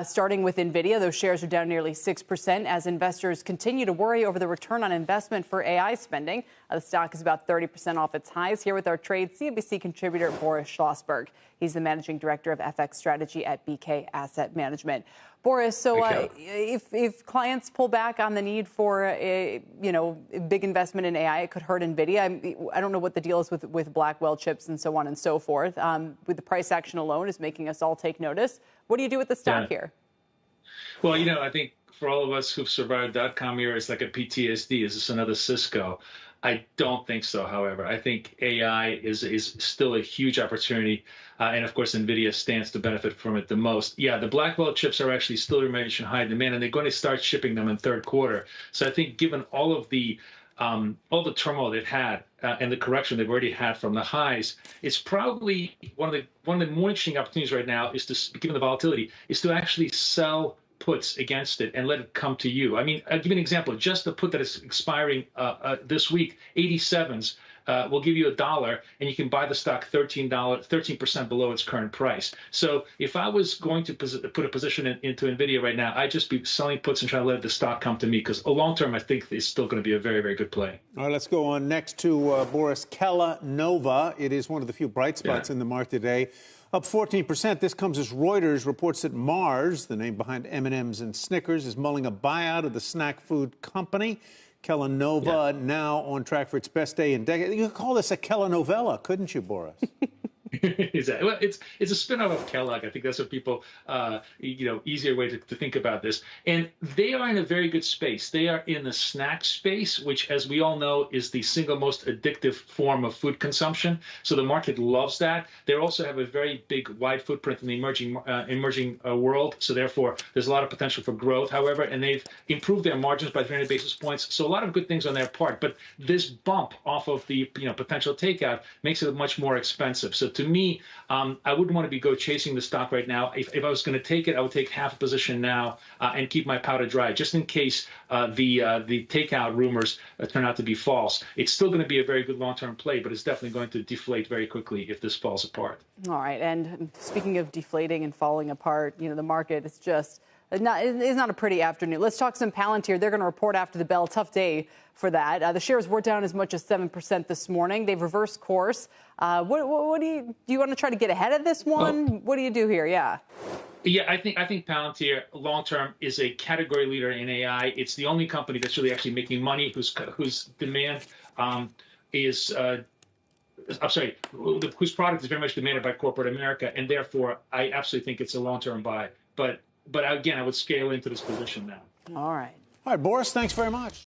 Starting with Nvidia, those shares are down nearly 6% as investors continue to worry over the return on investment for AI spending. The stock is about 30% off its highs. Here with our trade, CNBC contributor Boris Schlossberg. He's the managing director of FX strategy at BK Asset Management. Boris, so if clients pull back on the need for a big investment in AI, it could hurt Nvidia. I don't know what the deal is with Blackwell chips and so on and so forth. With the price action alone is making us all take notice. What do you do with the stock here? Well, I think for all of us who've survived .com era, it's like a PTSD. Is this another Cisco? I don't think so, however. I think AI is still a huge opportunity. And, of course, Nvidia stands to benefit from it the most. Yeah, the Blackwell chips are actually still remaining in high demand, and they're going to start shipping them in third quarter. So I think given all the turmoil they've had and the correction they've already had from the highs, it's probably one of the more interesting opportunities right now is to, given the volatility, is to actually sell puts against it and let it come to you. I mean, I'll give you an example. Just the put that is expiring this week, 87s, will give you $1, and you can buy the stock $13% below its current price. So if I was going to put a position into Nvidia right now, I'd just be selling puts and trying to let the stock come to me, because long term, I think it's still going to be a very, very good play. All right, let's go on next to Boris. Kellanova. It is one of the few bright spots in the market today. Up 14%. This comes as Reuters reports that Mars, the name behind M&M's and Snickers, is mulling a buyout of the snack food company. Kellanova now on track for its best day in decades. You could call this a Kellanovella, couldn't you, Boris? Exactly. Well, it's a spin-off of Kellogg. I think that's what people, easier way to think about this. And they are in a very good space. They are in the snack space, which, as we all know, is the single most addictive form of food consumption. So the market loves that. They also have a very big, wide footprint in the emerging world. So therefore, there's a lot of potential for growth. However, and they've improved their margins by 300 basis points. So a lot of good things on their part. But this bump off of the potential takeout makes it much more expensive. So to me, I wouldn't want to go chasing the stock right now. If I was going to take it, I would take half a position now and keep my powder dry, just in case the takeout rumors turn out to be false. It's still going to be a very good long-term play, but it's definitely going to deflate very quickly if this falls apart. All right. And speaking of deflating and falling apart, the market is just it's not a pretty afternoon. Let's talk some Palantir. They're going to report after the bell. Tough day for that. The shares were down as much as 7% this morning. They've reversed course. What do you want to try to get ahead of this one? What do you do here? Yeah, I think Palantir long term is a category leader in AI. It's the only company that's really actually making money, whose demand whose product is very much demanded by corporate America, and therefore I absolutely think it's a long-term buy. But again, I would scale into this position now. All right. All right, Boris, thanks very much.